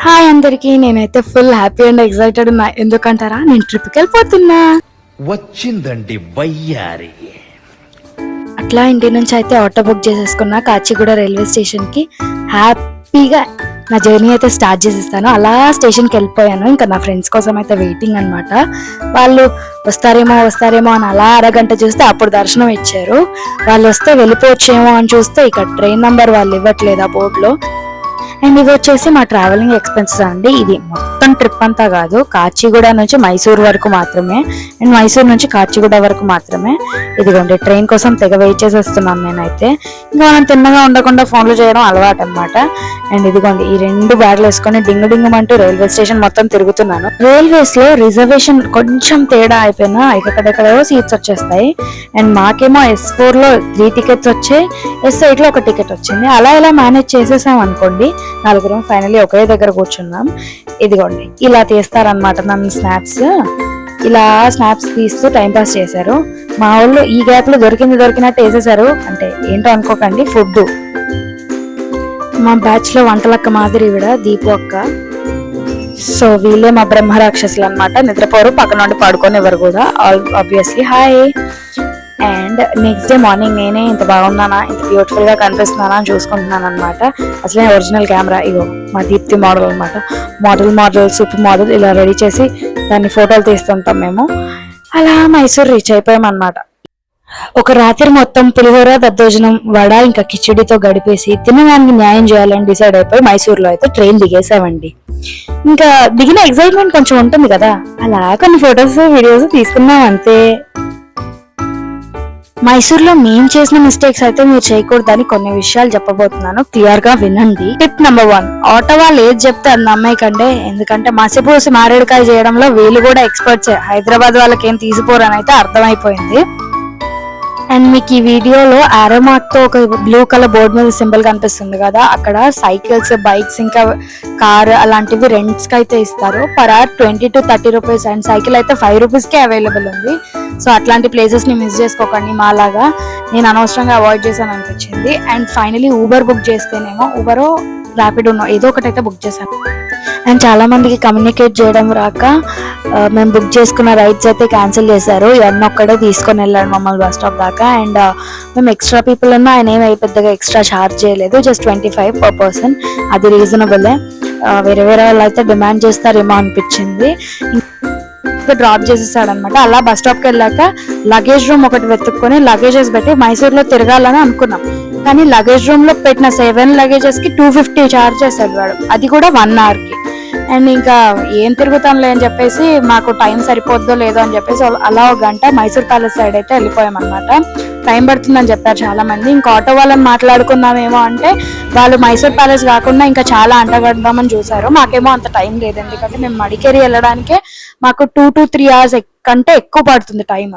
Hi అందరికి, నేనైతే full happy and excited ఉన్నా. ఎందుకంటారా, నేను ట్రిప్కి వెళ్ళిపోతున్నా. వచ్చిందండి వయ్యారి. అట్లా ఇంటి నుంచి అయితే ఆటో బుక్ చేసేసుకున్నా కాచిగూడ రైల్వే స్టేషన్ కి. హ్యాపీగా నా జర్నీ అయితే స్టార్ట్ చేసేస్తాను. అలా స్టేషన్కి వెళ్ళిపోయాను. ఇంకా నా ఫ్రెండ్స్ కోసం అయితే వెయిటింగ్ అనమాట. వాళ్ళు వస్తారేమో అని అలా అరగంట చూస్తే అప్పుడు దర్శనం ఇచ్చారు. వాళ్ళు వస్తే వెళ్ళిపోవచ్చేమో అని చూస్తే ఇక ట్రైన్ నంబర్ వాళ్ళు ఇవ్వట్లేదు ఆ బోర్డులో. అండ్ ఇది వచ్చేసి మా ట్రావెలింగ్ ఎక్స్పెన్సెస్ అండి. ఇది మొత్తం ట్రిప్ అంతా కాదు, కాచిగూడ నుంచి మైసూర్ వరకు మాత్రమే, అండ్ మైసూర్ నుంచి కాచిగూడ వరకు మాత్రమే. ఇదిగోండి, ట్రైన్ కోసం తెగ వెయిట్ చేసేస్తున్నాను నేనైతే. ఇంకా మనం తిన్నగా ఉండకుండా ఫోన్లు చేయడం అలవాటు అనమాట. అండ్ ఇదిగోండి, ఈ 2 బ్యాగ్లు వేసుకొని డింగుమంటూ రైల్వే స్టేషన్ మొత్తం తిరుగుతున్నాను. రైల్వేస్ లో రిజర్వేషన్ కొంచెం తేడా అయిపోయినా ఎక్కడెక్కడో సీట్స్ వచ్చేస్తాయి. అండ్ మాకేమో S4 లో 3 టికెట్స్ వచ్చాయి, S8 లో 1 టికెట్ వచ్చింది. అలా మేనేజ్ చేసేసాం అనుకోండి. 4 ఫైనల్లీ ఒకే దగ్గర కూర్చున్నాం. ఇదిగోండి, ఇలా తీస్తారనమాట నన్ను స్నాప్స్. ఇలా స్నాప్స్ తీస్తూ టైం పాస్ చేశారు మా వాళ్ళు. ఈ గ్యాప్ లో దొరికినట్టు వేసేసారు. అంటే ఏంటో అనుకోకండి, ఫుడ్. మా బ్యాచ్ లో వంటలక్క మాదిరి ఈవిడ దీపు అక్క. సో వీళ్ళే మా బ్రహ్మ రాక్షసులు అనమాట. నిద్రపోరు, పక్కన నుండి పడుకొని ఎవరు కూడా. Obviously hi. And next day morning నేనే ఇంత బాగున్నానా, ఇంత బ్యూటిఫుల్ గా కనిపిస్తున్నానా అని చూసుకుంటున్నాను అనమాట. అసలే ఒరిజినల్ కెమెరా ఇగో మా దీప్తి మోడల్ అనమాట. మోడల్ సూపర్ మోడల్ ఇలా రెడీ చేసి దాన్ని ఫోటోలు తీస్తుంటాం మేము. అలా మైసూర్ రీచ్ అయిపోయాం అనమాట. ఒక రాత్రి మొత్తం పులిహోర, దద్దోజనం, వడ ఇంకా కిచిడితో గడిపేసి తినడానికి న్యాయం చేయాలని డిసైడ్ అయిపోయి మైసూర్లో అయితే ట్రైన్ దిగేసామండి. ఇంకా దిగిన ఎక్సైట్మెంట్ కొంచెం ఉంటుంది కదా, అలా కొన్ని ఫొటోస్ వీడియోస్ తీసుకున్నాం అంతే. మైసూర్లో మేము చేసిన మిస్టేక్స్ అయితే మీరు చేయకూడదని కొన్ని విషయాలు చెప్పబోతున్నాను, క్లియర్ గా వినండి. టిప్ నెంబర్ 1, ఆటో వాళ్ళు ఏది చెప్తే అది నమ్మేయకండి. ఎందుకంటే మసిపూసి మారేడుకాయ చేయడంలో వీళ్ళు కూడా ఎక్స్పర్ట్సే. హైదరాబాద్ వాళ్ళకి ఏం తీసిపోరని అయితే అర్థమైపోయింది. అండ్ మీకు ఈ వీడియోలో ఆరో మార్క్ తో ఒక బ్లూ కలర్ బోర్డ్ మీద సింబల్ కనిపిస్తుంది కదా, అక్కడ సైకిల్స్, బైక్స్ ఇంకా కార్ అలాంటివి రెంట్స్ కి అయితే ఇస్తారు. Per hour 20 to 30 rupees. And cycle అయితే 5 రూపీస్ కే అవైలబుల్ ఉంది. సో అట్లాంటి ప్లేసెస్ ని మిస్ చేసుకోకండి. మాలాగా నేను అనవసరంగా అవాయిడ్ చేశాను అనిపించింది. అండ్ ఫైనలీ ఊబర్ బుక్ చేస్తేనేమో, ఊబరో ర్యాపిడో ఏదో ఒకటి అయితే బుక్ చేశాను. అండ్ చాలా మందికి కమ్యూనికేట్ చేయడం రాక మేము బుక్ చేసుకున్న రైడ్స్ అయితే క్యాన్సిల్ చేశారు. ఇవన్నీ ఒక్కడే తీసుకొని వెళ్ళాడు మమ్మల్ని బస్ స్టాప్ దాకా. అండ్ మేము ఎక్స్ట్రా పీపుల్ ఉన్నా ఆయన ఏమి పెద్దగా ఎక్స్ట్రా ఛార్జ్ చేయలేదు, జస్ట్ 25 per person. అది రీజనబుల్. వేరే వాళ్ళు అయితే డిమాండ్ చేస్తారేమో అనిపించింది. డ్రాప్ చేసేసాడు అనమాట. అలా బస్ స్టాప్ కి వెళ్ళాక లగేజ్ రూమ్ ఒకటి వెతుక్కొని లగేజెస్ పెట్టి మైసూర్ లో తిరగాలని అనుకున్నాం. కానీ లగేజ్ రూమ్ లో పెట్టిన 7 లగేజెస్ కి 250 ఛార్జ్ చేశాడు వాడు, అది కూడా 1 hour కి. అండ్ ఇంకా ఏం తిరుగుతాంలే అని చెప్పేసి, మాకు టైం సరిపోద్దో లేదో అని చెప్పేసి అలా 1 గంట మైసూర్ ప్యాలెస్ సైడ్ అయితే వెళ్ళిపోయాం అనమాట. టైం పడుతుందని చెప్పారు చాలా మంది. ఇంకా ఆటో వాళ్ళని మాట్లాడుకుందామేమో అంటే వాళ్ళు మైసూర్ ప్యాలెస్ కాకుండా ఇంకా చాలా అంటగడదామని చూసారు. మాకేమో అంత టైం లేదు, ఎందుకంటే మేము మడికేరి వెళ్ళడానికే మాకు 2 to 3 hours కంటే ఎక్కువ పడుతుంది టైం.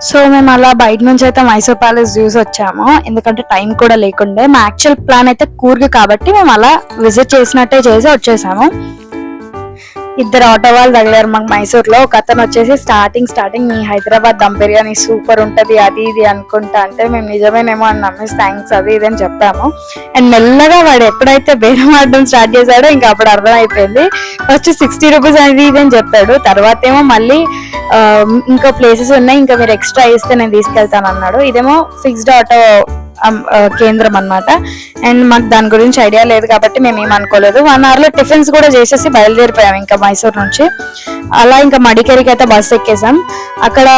సో మేము అలా బయట నుంచి అయితే మైసూర్ ప్యాలెస్ చూసి వచ్చాము, ఎందుకంటే టైం కూడా లేకుండే. మా యాక్చువల్ ప్లాన్ అయితే కూర్గ్ కాబట్టి మేము అలా విజిట్ చేసినట్టే చేసి వచ్చేసాము. 2 ఆటో వాళ్ళు తగిలారు మాకు మైసూర్ లో. ఒక అతను వచ్చేసి స్టార్టింగ్ మీ హైదరాబాద్ దమ్ బిర్యానీ సూపర్ ఉంటది అది ఇది అనుకుంటా అంటే, మేము నిజమేనేమో అని నమ్మేసి థ్యాంక్స్ అది ఇది అని చెప్పాము. అండ్ మెల్లగా వాడు ఎప్పుడైతే బేరం ఆడడం స్టార్ట్ చేశాడో ఇంకా అప్పుడు అర్థమైపోయింది. ఫస్ట్ 60 రూపీస్ అది ఇది అని చెప్పాడు. తర్వాత ఏమో మళ్ళీ ఇంకా ప్లేసెస్ ఉన్నాయి, ఇంకా మీరు ఎక్స్ట్రా ఇస్తే నేను తీసుకెళ్తాను అన్నాడు. ఇదేమో ఫిక్స్డ్ ఆటో కేంద్రం అన్నమాట. అండ్ మాకు దాని గురించి ఐడియా లేదు కాబట్టి మేము ఏమనుకోలేదు. 1 hour లో టిఫిన్స్ కూడా చేసేసి బయలుదేరిపోయాం ఇంకా మైసూర్ నుంచి. అలా ఇంకా మడికేరికి అయితే బస్సు ఎక్కేసాం. అక్కడ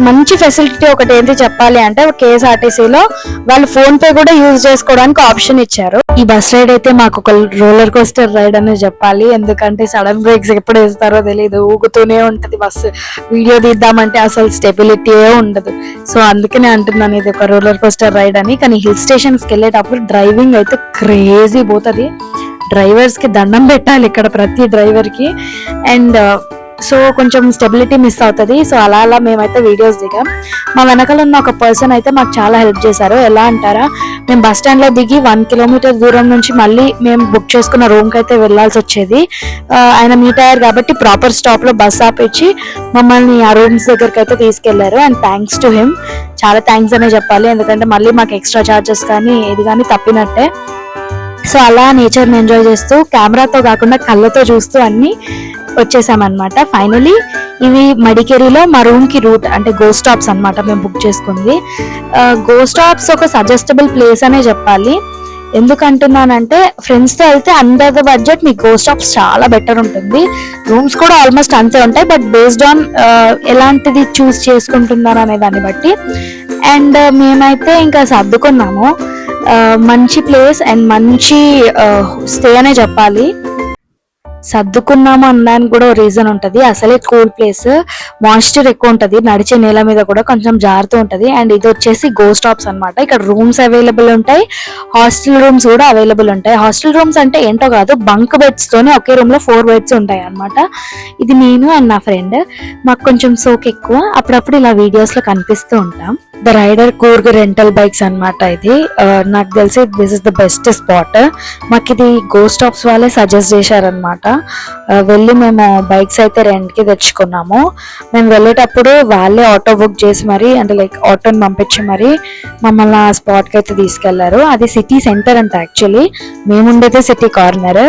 మంచి ఫెసిలిటీ ఒకటి ఏంటి చెప్పాలి అంటే, KSRTCలో వాళ్ళు ఫోన్ పే కూడా యూజ్ చేసుకోవడానికి ఆప్షన్ ఇచ్చారు. ఈ బస్ రైడ్ అయితే మాకు ఒక రోలర్ కోస్టర్ రైడ్ అనేది చెప్పాలి, ఎందుకంటే సడన్ బ్రేక్స్ ఎప్పుడు వేస్తారో తెలియదు, ఊగుతూనే ఉంటది బస్సు. వీడియో తీద్దామంటే అసలు స్టెబిలిటీయే ఉండదు. సో అందుకనే అంటున్నాను ఇది ఒక రోలర్ కోస్టర్ రైడ్ అని. కానీ హిల్ స్టేషన్స్ కి వెళ్ళేటప్పుడు డ్రైవింగ్ అయితే క్రేజీ పోతుంది. డ్రైవర్స్ కి దండం పెట్టాలి ఇక్కడ, ప్రతి డ్రైవర్ కి. అండ్ సో కొంచెం స్టెబిలిటీ మిస్ అవుతుంది. సో అలా మేమైతే వీడియోస్ దిగాం. మా వెనకాల ఉన్న ఒక పర్సన్ అయితే మాకు చాలా హెల్ప్ చేశారు. ఎలా అంటారా, మేము బస్ స్టాండ్ లో దిగి 1 kilometer దూరం నుంచి మళ్ళీ మేము బుక్ చేసుకున్న రూమ్ కి అయితే వెళ్లాల్సి వచ్చేది. ఆయన మీట్ అయ్యారు కాబట్టి ప్రాపర్ స్టాప్ లో బస్ ఆపిచ్చి మమ్మల్ని ఆ రూమ్స్ దగ్గరికి అయితే తీసుకెళ్లారు. అండ్ థ్యాంక్స్ టు హిమ్, చాలా థ్యాంక్స్ అనే చెప్పాలి, ఎందుకంటే మళ్ళీ మాకు ఎక్స్ట్రా చార్జెస్ కానీ ఏది కానీ తప్పినట్టే. సో అలా నేచర్ని ఎంజాయ్ చేస్తూ కెమెరాతో కాకుండా కళ్ళతో చూస్తూ అన్ని వచ్చేసామన్నమాట. ఫైనలీ ఇవి మడికేరిలో మా రూమ్ కి రూట్ అంటే గో స్టాప్స్ అన్నమాట మేము బుక్ చేసుకుంది. గో స్టాప్స్ ఒక సజెస్టబుల్ ప్లేస్ అనే చెప్పాలి. ఎందుకంటున్నానంటే ఫ్రెండ్స్ తో వెళ్తే అండర్ ద బడ్జెట్ మీకు గో స్టాప్స్ చాలా బెటర్ ఉంటుంది. రూమ్స్ కూడా ఆల్మోస్ట్ అంతే ఉంటాయి, బట్ బేస్డ్ ఆన్ ఎలాంటిది చూస్ చేసుకుంటున్నారు అనే దాన్ని బట్టి. అండ్ మేమైతే ఇంకా సర్దుకున్నాము. మంచి ప్లేస్ అండ్ మంచి స్టే అనే చెప్పాలి. సర్దుకున్నాము అనడానికి కూడా రీజన్ ఉంటది. అసలే కూల్ ప్లేస్, మాయిశ్చర్ ఎక్కువ ఉంటది, నడిచే నేల మీద కూడా కొంచెం జారుతూ ఉంటది. అండ్ ఇది వచ్చేసి గో స్టాప్స్ అన్నమాట. ఇక్కడ రూమ్స్ అవైలబుల్ ఉంటాయి, హాస్టల్ రూమ్స్ కూడా అవైలబుల్ ఉంటాయి. హాస్టల్ రూమ్స్ అంటే ఏంటో కాదు, బంక్ బెడ్స్ తోనే ఒకే రూమ్ లో 4 బెడ్స్ ఉంటాయి అన్నమాట. ఇది నేను అండ్ నా ఫ్రెండ్, మాకు కొంచెం సోక్ ఎక్కువ, అప్పుడప్పుడు ఇలా వీడియోస్ లో కనిపిస్తూ ఉంటాం. The rider Coorg rental bikes అన్నమాట. ఇది నాకు తెలిసి this is the best spot. మాకు ఇది గో స్టాప్స్ వాళ్ళే సజెస్ట్ చేశారనమాట. వెళ్ళి మేము బైక్స్ అయితే రెంట్ కి తెచ్చుకున్నాము. మేము వెళ్ళేటప్పుడు వాళ్ళే ఆటో బుక్ చేసి మరి అంటే లైక్ ఆటోని పంపించి మరి మమ్మల్ని ఆ స్పాట్ కి అయితే తీసుకెళ్లారు. అది సిటీ సెంటర్ అంటే యాక్చువల్లీ మేముండేదే సిటీ కార్నర్.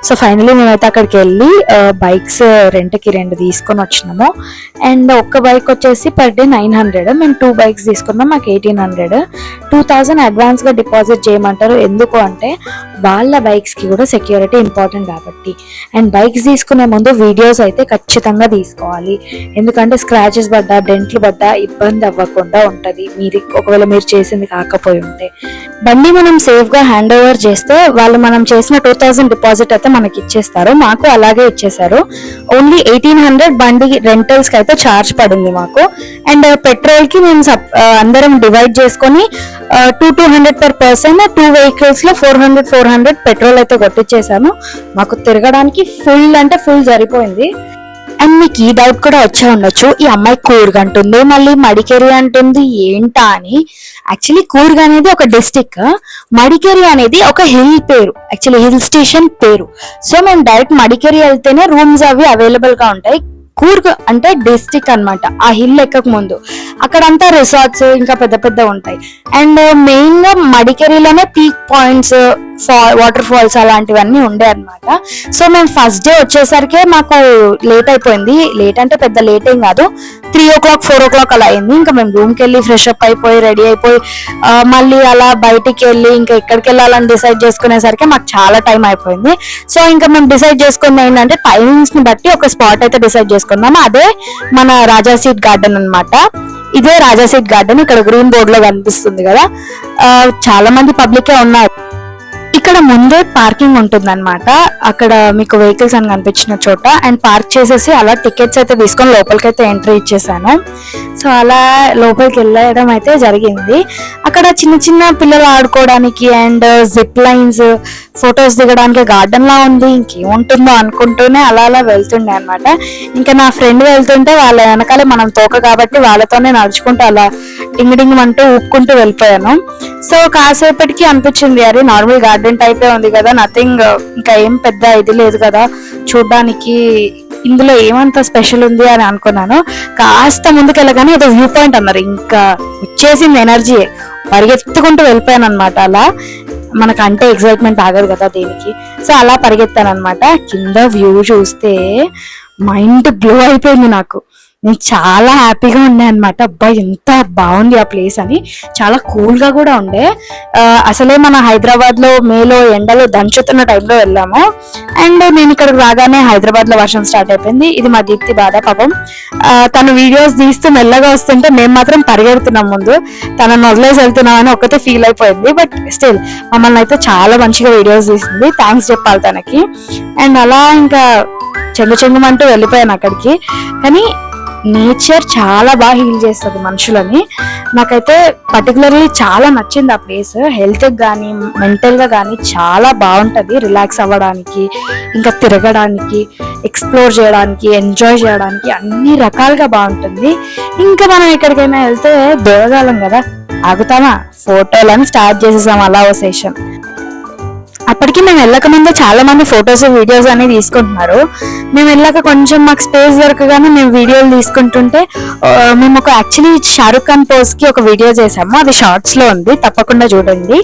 సో ఫైనలీ మేమైతే అక్కడికి వెళ్ళి బైక్స్ రెంట్ కి 2 తీసుకొని వచ్చినాము. అండ్ ఒక్క బైక్ వచ్చేసి పర్ డే 900. మేము 2 బైక్స్ తీసుకున్నాం, మాకు 1800. 2000 అడ్వాన్స్ గా డిపాజిట్ చేయమంటారు. ఎందుకు అంటే వాళ్ళ బైక్స్ కి కూడా సెక్యూరిటీ ఇంపార్టెంట్ కాబట్టి. అండ్ బైక్స్ తీసుకునే ముందు వీడియోస్ అయితే ఖచ్చితంగా తీసుకోవాలి. ఎందుకంటే స్క్రాచెస్ పడ్డా డెంట్లు పడ్డా ఇబ్బంది అవ్వకుండా ఉంటది, ఒకవేళ మీరు చేసింది కాకపోయి ఉంటే. బండి మనం సేఫ్ గా హ్యాండ్ ఓవర్ చేస్తే వాళ్ళు మనం చేసిన 2000 డిపాజిట్ అయితే మనకి ఇచ్చేస్తారు. మాకు అలాగే ఇచ్చేసారు. ఓన్లీ 1800 బండి రెంటల్స్ కి అయితే ఛార్జ్ పడింది మాకు. అండ్ పెట్రోల్ కి మేము అందరం డివైడ్ చేసుకొని 200 per person 2 vehicles లో 400 పెట్రోల్ అయితే కొట్టించేసాము. మాకు తిరగడానికి ఫుల్ అంటే ఫుల్ సరిపోయింది. అండ్ మీకు ఈ డౌట్ కూడా వచ్చే ఉండొచ్చు, ఈ అమ్మాయి కూర్గ్ అంటుంది మళ్ళీ మడికేరి అంటుంది ఏంటా అని. యాక్చువల్లీ కూర్గ్ అనేది ఒక డిస్టిక్, మడికేరి అనేది ఒక హిల్ పేరు, యాక్చువల్లీ హిల్ స్టేషన్ పేరు. సో మేము డైరెక్ట్ మడికేరి వెళ్తేనే రూమ్స్ అవి అవైలబుల్ గా ఉంటాయి. కూర్గ్ అంటే డిస్టిక్ అన్నమాట. ఆ హిల్ ఎక్కక ముందు అక్కడంతా రిసార్ట్స్ ఇంకా పెద్ద పెద్ద ఉంటాయి. అండ్ మెయిన్ గా మడికేరిలోనే పీక్ పాయింట్స్, వాటర్ ఫాల్స్ అలాంటివన్నీ ఉండే అన్నమాట. సో మేము ఫస్ట్ డే వచ్చేసరికి మాకు లేట్ అయిపోయింది. లేట్ అంటే పెద్ద లేట్ ఏం కాదు, 3 o'clock 4 o'clock అలా అయింది. ఇంకా మేము రూమ్కి వెళ్ళి ఫ్రెష్ అప్ అయిపోయి రెడీ అయిపోయి మళ్ళీ అలా బయటికి వెళ్ళి ఇంకా ఎక్కడికి వెళ్ళాలని డిసైడ్ చేసుకునేసరికి మాకు చాలా టైం అయిపోయింది. సో ఇంకా మేము డిసైడ్ చేసుకుంది ఏంటంటే టైమింగ్స్ ని బట్టి ఒక స్పాట్ అయితే డిసైడ్ చేసుకున్నాము. అదే మన రాజా సీట్ గార్డెన్ అన్నమాట. ఇదే రాజా సీట్ గార్డెన్, ఇక్కడ గ్రీన్ బోర్డ్ లో కనిపిస్తుంది కదా. చాలా మంది పబ్లికే ఉన్నారు. ఇక్కడ ముందే పార్కింగ్ ఉంటుంది అనమాట. అక్కడ మీకు వెహికల్స్ అని కనిపించిన చోట అండ్ పార్క్ చేసేసి అలా టికెట్స్ అయితే తీసుకొని లోపలికి అయితే ఎంట్రీ ఇచ్చేసాను. సో అలా లోపలికి వెళ్ళడం అయితే జరిగింది. అక్కడ చిన్న చిన్న పిల్లలు ఆడుకోవడానికి అండ్ జిప్ లైన్స్, ఫొటోస్ దిగడానికి గార్డెన్ లా ఉంది. ఇంకేముంటుందో అనుకుంటూనే అలా అలా వెళ్తుండే అనమాట. ఇంకా నా ఫ్రెండ్ వెళ్తుంటే వాళ్ళ వెనకాలే మనం తోక కాబట్టి వాళ్ళతోనే నడుచుకుంటూ అలా డింగ్ డింగ్ అంటూ ఊపుకుంటూ వెళ్ళిపోయాను. సో కాసేపటికి అనిపించింది అరే నార్మల్ గార్డెన్ టైపే ఉంది కదా, నథింగ్, ఇంకా ఏం పెద్ద ఇది లేదు కదా చూడ్డానికి, ఇందులో ఏమంత స్పెషల్ ఉంది అని అనుకున్నాను. కాస్త ముందుకెళ్ళగానే ఏదో వ్యూ పాయింట్ అన్నారు, ఇంకా వచ్చేసింది ఎనర్జీ, పరిగెత్తుకుంటూ వెళ్ళిపోయాను అనమాట. అలా మనకంటే ఎక్సైట్మెంట్ ఆగదు కదా దేనికి. సో అలా పరిగెత్తాను అనమాట. కింద వ్యూ చూస్తే మైండ్ బ్లో అయిపోయింది నాకు. నేను చాలా హ్యాపీగా ఉండే అనమాట. అబ్బా ఎంత బాగుంది ఆ ప్లేస్ అని. చాలా కూల్ గా కూడా ఉండే. అసలే మన హైదరాబాద్ లో మేలో ఎండలో దంచుతున్న టైంలో వెళ్ళాము. అండ్ నేను ఇక్కడికి రాగానే హైదరాబాద్ లో వర్షం స్టార్ట్ అయిపోయింది. ఇది మా దీప్తి బాధ పాపం. తను వీడియోస్ తీస్తూ మెల్లగా వస్తుంటే మేము మాత్రం పరిగెడుతున్నాం ముందు. తనను వదిలేసి వెళ్తున్నామని ఒకటే ఫీల్ అయిపోయింది. బట్ స్టిల్ మమ్మల్ని అయితే చాలా మంచిగా వీడియోస్ తీసింది, థ్యాంక్స్ చెప్పాలి తనకి. అండ్ అలా ఇంకా చెంగుమంటూ వెళ్ళిపోయాను అక్కడికి. కానీ నేచర్ చాలా బాగా హీల్ చేస్తుంది మనుషులని. నాకైతే పర్టికులర్లీ చాలా నచ్చింది ఆ ప్లేస్. హెల్త్ కానీ మెంటల్ గా కానీ చాలా బాగుంటది, రిలాక్స్ అవ్వడానికి, ఇంకా తిరగడానికి, ఎక్స్ప్లోర్ చేయడానికి, ఎంజాయ్ చేయడానికి అన్ని రకాలుగా బాగుంటుంది. ఇంకా మనం ఎక్కడికైనా వెళ్తే దూరగాలం కదా, ఆగుతామా, ఫోటోలను స్టార్ట్ చేసేసాం అలా ఓ సెషన్. అప్పటికి మేము వెళ్ళక ముందే చాలా మంది ఫొటోస్ వీడియోస్ అనేవి తీసుకుంటున్నారు. మేము వెళ్ళాక కొంచెం మాకు స్పేస్ దొరకగానే మేము వీడియోలు తీసుకుంటుంటే మేము యాక్చువల్లీ షారుఖ్ ఖాన్ పోజ్ కి ఒక వీడియో చేసాము, అది షార్ట్స్ లో ఉంది, తప్పకుండా చూడండి.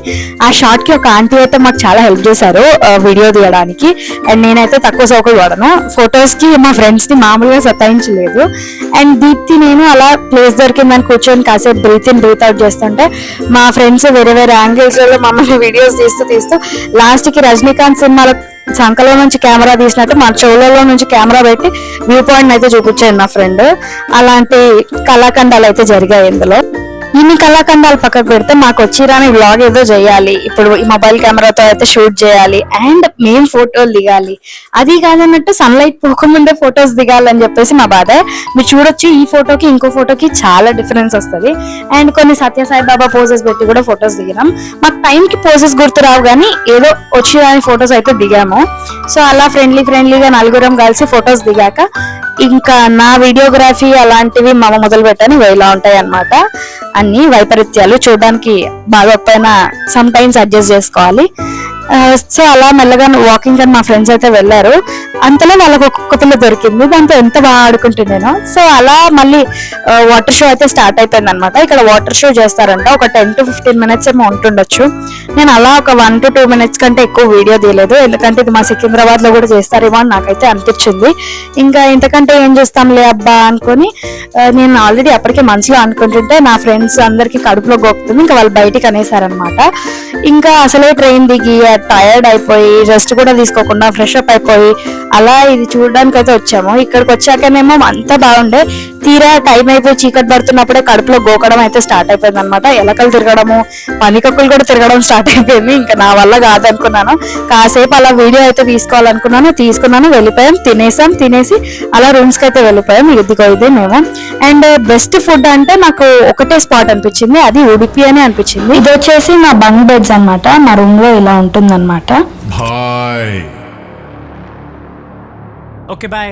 ఆ షార్ట్ కి ఒక ఆంటీ అయితే మాకు చాలా హెల్ప్ చేశారు వీడియో తీయడానికి. అండ్ నేనైతే తక్కువ సోకులు వాడను, ఫొటోస్ కి మా ఫ్రెండ్స్ ని మామూలుగా సతాయించలేదు. అండ్ దీప్తి నేను అలా ప్లేస్ దొరికిందని కూర్చొని కాసేపు బ్రీత్ ఇన్ బ్రీత్ అవుట్ చేస్తుంటే మా ఫ్రెండ్స్ వేరే వేరే యాంగిల్స్ లో మమ్మల్ని వీడియోస్ తీస్తూ లాస్ట్ కి రజనీకాంత్ సినిమాలో సంకలో నుంచి కెమెరా తీసినట్టు మా చెవులలో నుంచి కెమెరా పెట్టి వ్యూ పాయింట్ అయితే చూపించాను నా ఫ్రెండ్. అలాంటి కళాఖండాలు అయితే జరిగాయి ఇందులో. ఇన్ని కళాఖండాలు పక్కకు పెడితే మాకు వచ్చిరాని వ్లాగ్ ఏదో చేయాలి, ఇప్పుడు ఈ మొబైల్ కెమెరాతో అయితే షూట్ చేయాలి అండ్ మేము ఫోటోలు దిగాలి. అది కాదన్నట్టు సన్లైట్ పోకముందే ఫొటోస్ దిగాలని చెప్పేసి మా బాధ. మీరు చూడొచ్చు ఈ ఫోటోకి ఇంకో ఫోటోకి చాలా డిఫరెన్స్ వస్తుంది. అండ్ కొన్ని సత్యసాయి బాబా పోజెస్ పెట్టి కూడా ఫొటోస్ దిగినాం. మాకు టైంకి పోజెస్ గుర్తు రావు కానీ ఏదో వచ్చిరాని ఫొటోస్ అయితే దిగాము. సో అలా ఫ్రెండ్లీగా నలుగురం కలిసి ఫొటోస్ దిగాక ఇంకా నా వీడియోగ్రఫీ అలాంటివి మామ మొదలు పెట్టని వేలా ఉంటాయి అన్నమాట. అన్ని వైపరీత్యాలు చూడడానికి బాగోకపోయినా సమ్ టైమ్స్ అడ్జస్ట్ చేసుకోవాలి. సో అలా మెల్లగా వాకింగ్ అని మా ఫ్రెండ్స్ అయితే వెళ్ళారు. అంతలో వాళ్ళకి ఒక్కొక్క పిల్ల దొరికింది, దాంతో ఎంత బాగా ఆడుకుంటున్నాను. సో అలా మళ్ళీ వాటర్ షో అయితే స్టార్ట్ అయిపోయింది అనమాట. ఇక్కడ వాటర్ షో చేస్తారంట, ఒక 10 to 15 minutes ఏమో ఉంటుండొచ్చు. నేను అలా ఒక 1 to 2 minutes కంటే ఎక్కువ వీడియో తీయలేదు, ఎందుకంటే ఇది మా సికింద్రాబాద్ లో కూడా చేస్తారేమో అని నాకైతే అనిపించింది. ఇంకా ఇంతకంటే ఏం చేస్తాంలే అబ్బా అనుకొని నేను ఆల్రెడీ అప్పటికే మనసులో అనుకుంటుంటే నా ఫ్రెండ్స్ అందరికి కడుపులో గోకుతుంది, ఇంకా వాళ్ళు బయటికి అనేసారనమాట. ఇంకా అసలే ట్రైన్ దిగి టైర్డ్ అయిపోయి రెస్ట్ కూడా తీసుకోకుండా ఫ్రెష్ అప్ అయిపోయి అలా ఇది చూడడానికి అయితే వచ్చాము. ఇక్కడికి వచ్చాకనేమో అంతా బాగుండే, తీరా టైం అయిపోయి చీకటి పడుతున్నప్పుడే కడుపులో గోకడం అయితే స్టార్ట్ అయిపోయింది అనమాట. ఎలకలు తిరగడము, పనికక్కులు కూడా తిరగడం స్టార్ట్ అయిపోయింది. ఇంకా నా వల్ల కాదనుకున్నాను, కాసేపు అలా వీడియో అయితే తీసుకున్నాను, వెళ్ళిపోయాం, తినేసి అలా రూమ్స్ కి అయితే వెళ్ళిపోయాం. ఇదిగో ఇదే మేము. అండ్ బెస్ట్ ఫుడ్ అంటే నాకు ఒకటే స్పాట్ అనిపించింది, అది ఉడిపి అని అనిపించింది. ఇది వచ్చేసి మా బంక్ బెడ్స్ అనమాట, మా రూమ్ లో ఇలా ఉంటుంది అనమాట. Okay bye.